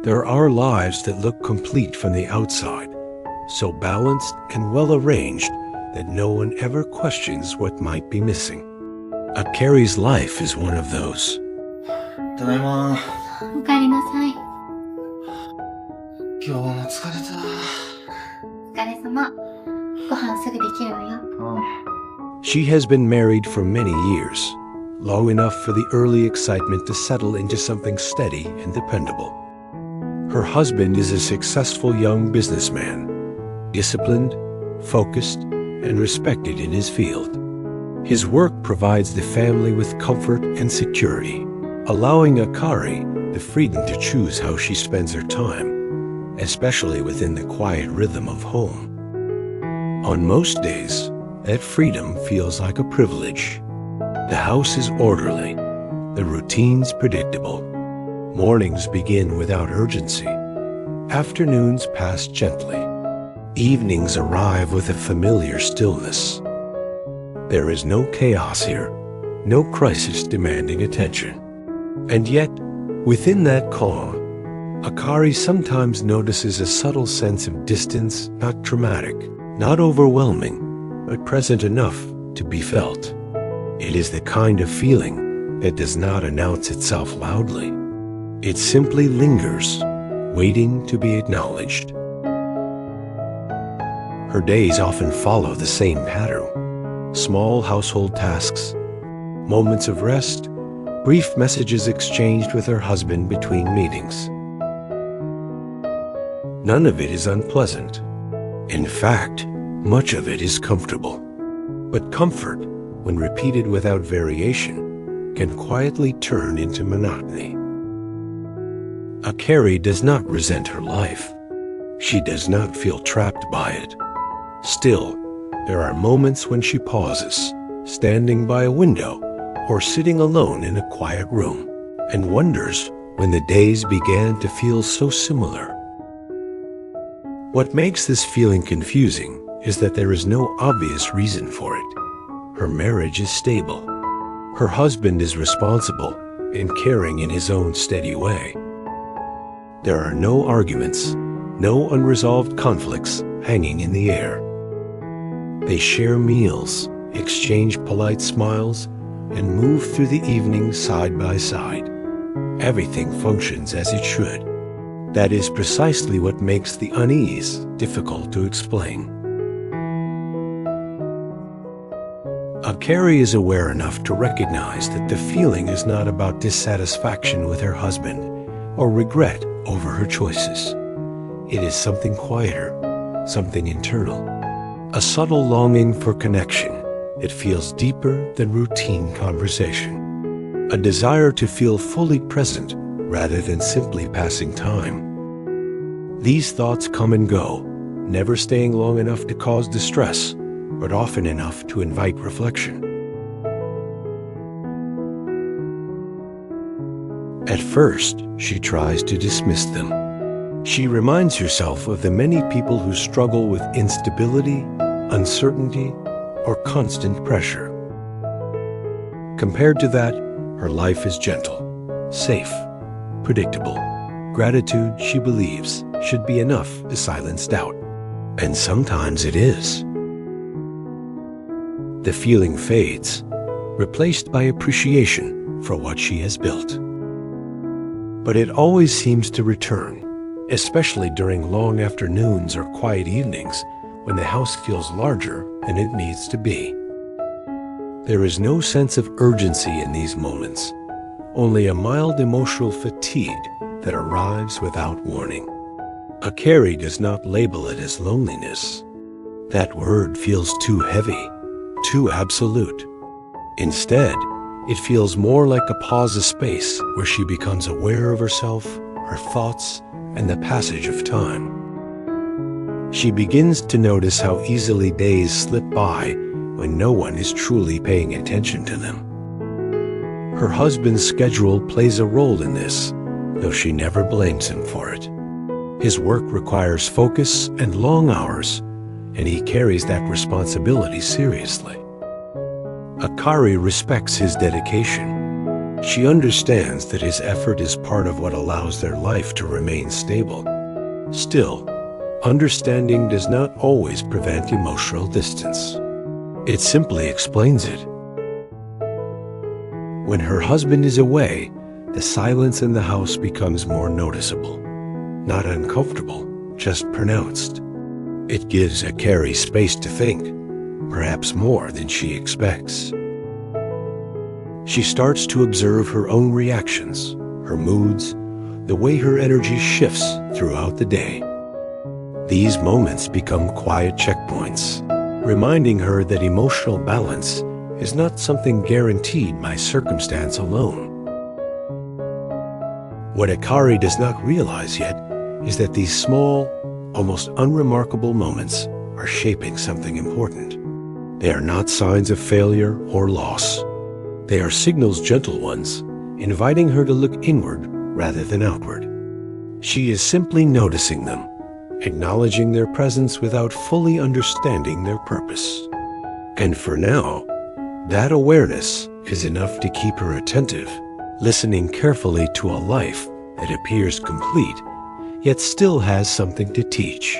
There are lives that look complete from the outside, so balanced and well-arranged that no one ever questions what might be missing. Akari's life is one of those. ただいま。おかえりなさい。今日も疲れた。お疲れ様。ご飯すぐできるわよ。She has been married for many years, long enough for the early excitement to settle into something steady and dependable. Her husband is a successful young businessman, disciplined, focused, and respected in his field. His work provides the family with comfort and security, allowing Akari the freedom to choose how she spends her time, especially within the quiet rhythm of home. On most days, that freedom feels like a privilege. The house is orderly, the routines predictable. Mornings begin without urgency. Afternoons pass gently. Evenings arrive with a familiar stillness. There is no chaos here, no crisis demanding attention. And yet, within that calm, Akari sometimes notices a subtle sense of distance, not dramatic, not overwhelming, but present enough to be felt. It is the kind of feeling that does not announce itself loudly. It simply lingers, waiting to be acknowledged. Her days often follow the same pattern. Small household tasks, moments of rest, brief messages exchanged with her husband between meetings. None of it is unpleasant. In fact, much of it is comfortable. But comfort, when repeated without variation, can quietly turn into monotony. Akari does not resent her life. She does not feel trapped by it. Still, there are moments when she pauses, standing by a window or sitting alone in a quiet room, and wonders when the days began to feel so similar. What makes this feeling confusing is that there is no obvious reason for it. Her marriage is stable. Her husband is responsible and caring in his own steady way. There are no arguments, no unresolved conflicts hanging in the air. They share meals, exchange polite smiles, and move through the evening side by side. Everything functions as it should. That is precisely what makes the unease difficult to explain. Akari is aware enough to recognize that the feeling is not about dissatisfaction with her husband or regret over her choices. It is something quieter, something internal. A subtle longing for connection. It feels deeper than routine conversation. A desire to feel fully present rather than simply passing time. These thoughts come and go, never staying long enough to cause distress, but often enough to invite reflection. At first, she tries to dismiss them. She reminds herself of the many people who struggle with instability, uncertainty, or constant pressure. Compared to that, her life is gentle, safe, predictable. Gratitude, she believes, should be enough to silence doubt. And sometimes it is. The feeling fades, replaced by appreciation for what she has built. But it always seems to return, especially during long afternoons or quiet evenings when the house feels larger than it needs to be. There is no sense of urgency in these moments, only a mild emotional fatigue that arrives without warning. Akari does not label it as loneliness. That word feels too heavy, too absolute. Instead, it feels more like a pause of space where she becomes aware of herself, her thoughts, and the passage of time. She begins to notice how easily days slip by when no one is truly paying attention to them. Her husband's schedule plays a role in this, though she never blames him for it. His work requires focus and long hours, and he carries that responsibility seriously. Akari respects his dedication. She understands that his effort is part of what allows their life to remain stable. Still, understanding does not always prevent emotional distance. It simply explains it. When her husband is away, the silence in the house becomes more noticeable. Not uncomfortable, just pronounced. It gives Akari space to think, perhaps more than she expects. She starts to observe her own reactions, her moods, the way her energy shifts throughout the day. These moments become quiet checkpoints, reminding her that emotional balance is not something guaranteed by circumstance alone. What Akari does not realize yet is that these small, almost unremarkable moments are shaping something important. They are not signs of failure or loss. They are signals, gentle ones, inviting her to look inward rather than outward. She is simply noticing them, acknowledging their presence without fully understanding their purpose. And for now, that awareness is enough to keep her attentive, listening carefully to a life that appears complete, yet still has something to teach.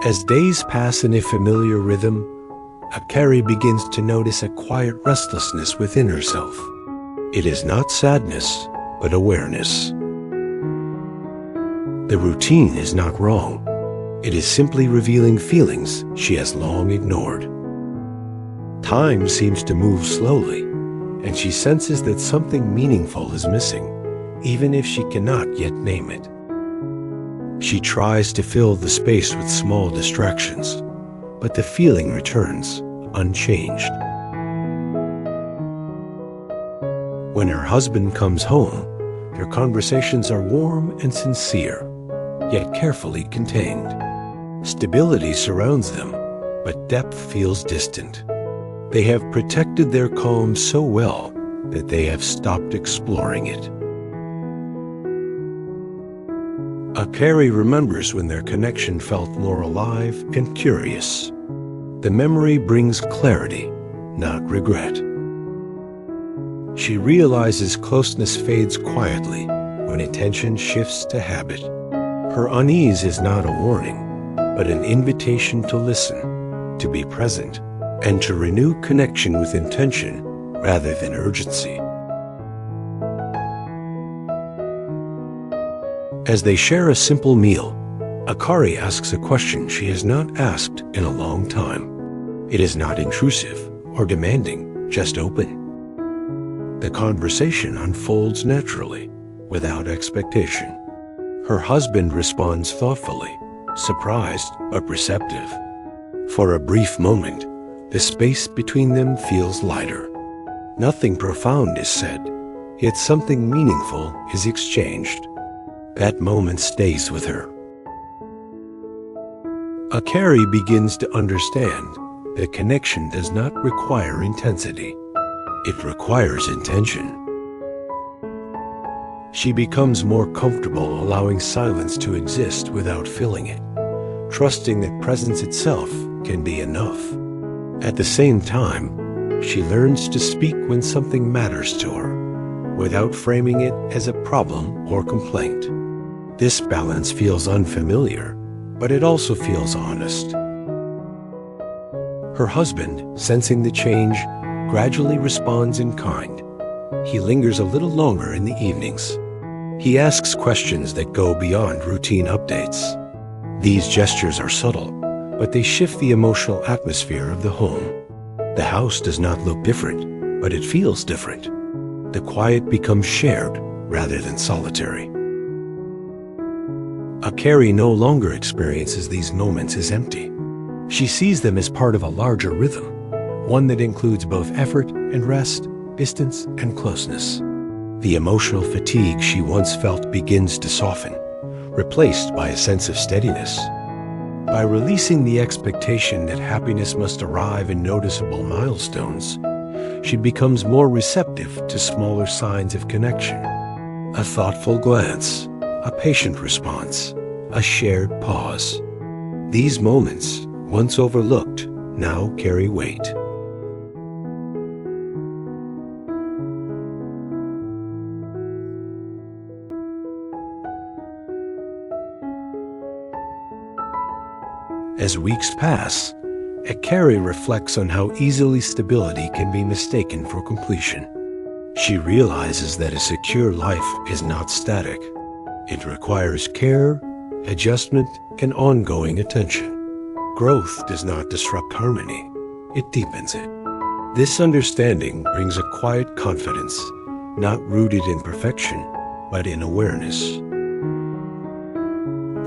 As days pass in a familiar rhythm, Akari begins to notice a quiet restlessness within herself. It is not sadness, but awareness. The routine is not wrong. It is simply revealing feelings she has long ignored. Time seems to move slowly, and she senses that something meaningful is missing, even if she cannot yet name it. She tries to fill the space with small distractions, but the feeling returns unchanged. When her husband comes home, their conversations are warm and sincere, yet carefully contained. Stability surrounds them, but depth feels distant. They have protected their calm so well that they have stopped exploring it. Akari remembers when their connection felt more alive and curious. The memory brings clarity, not regret. She realizes closeness fades quietly when attention shifts to habit. Her unease is not a warning, but an invitation to listen, to be present, and to renew connection with intention rather than urgency. As they share a simple meal, Akari asks a question she has not asked in a long time. It is not intrusive or demanding, just open. The conversation unfolds naturally, without expectation. Her husband responds thoughtfully, surprised but receptive. For a brief moment, the space between them feels lighter. Nothing profound is said, yet something meaningful is exchanged. That moment stays with her. Akari begins to understand that connection does not require intensity. It requires intention. She becomes more comfortable allowing silence to exist without filling it, trusting that presence itself can be enough. At the same time, she learns to speak when something matters to her, without framing it as a problem or complaint. This balance feels unfamiliar, but it also feels honest. Her husband, sensing the change, gradually responds in kind. He lingers a little longer in the evenings. He asks questions that go beyond routine updates. These gestures are subtle, but they shift the emotional atmosphere of the home. The house does not look different, but it feels different. The quiet becomes shared rather than solitary. Akari no longer experiences these moments as empty. She sees them as part of a larger rhythm, one that includes both effort and rest, distance and closeness. The emotional fatigue she once felt begins to soften, replaced by a sense of steadiness. By releasing the expectation that happiness must arrive in noticeable milestones, she becomes more receptive to smaller signs of connection. A thoughtful glance, a patient response, a shared pause. These moments, once overlooked, now carry weight. As weeks pass, Akari reflects on how easily stability can be mistaken for completion. She realizes that a secure life is not static. It requires care, adjustment, and ongoing attention. Growth does not disrupt harmony, it deepens it. This understanding brings a quiet confidence, not rooted in perfection, but in awareness.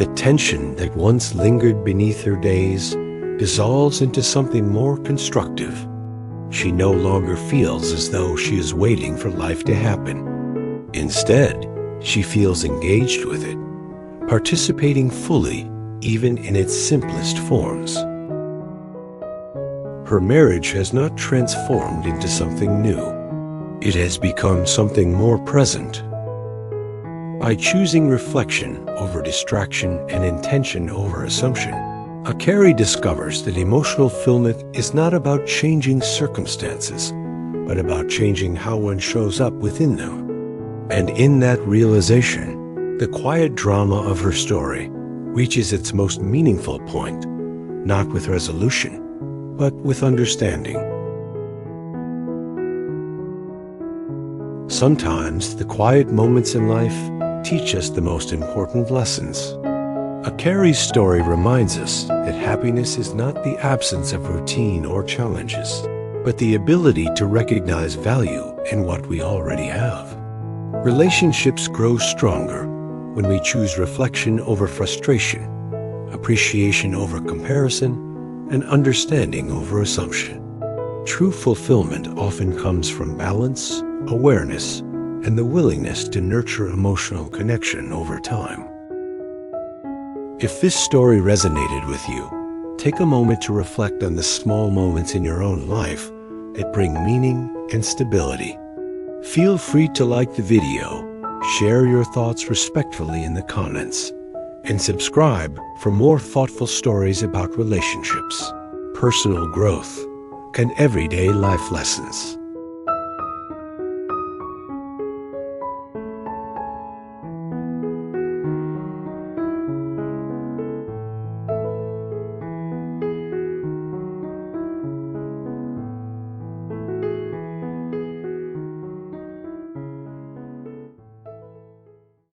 The tension that once lingered beneath her days dissolves into something more constructive. She no longer feels as though she is waiting for life to happen. Instead, she feels engaged with it, participating fully even in its simplest forms. Her marriage has not transformed into something new. It has become something more present. By choosing reflection over distraction and intention over assumption, Akari discovers that emotional fulfillment is not about changing circumstances, but about changing how one shows up within them. And in that realization, the quiet drama of her story reaches its most meaningful point, not with resolution, but with understanding. Sometimes the quiet moments in life teach us the most important lessons. Akari's story reminds us that happiness is not the absence of routine or challenges, but the ability to recognize value in what we already have. Relationships grow stronger when we choose reflection over frustration, appreciation over comparison, and understanding over assumption. True fulfillment often comes from balance, awareness, and the willingness to nurture emotional connection over time. If this story resonated with you, take a moment to reflect on the small moments in your own life that bring meaning and stability. Feel free to like the video, share your thoughts respectfully in the comments, and subscribe for more thoughtful stories about relationships, personal growth, and everyday life lessons.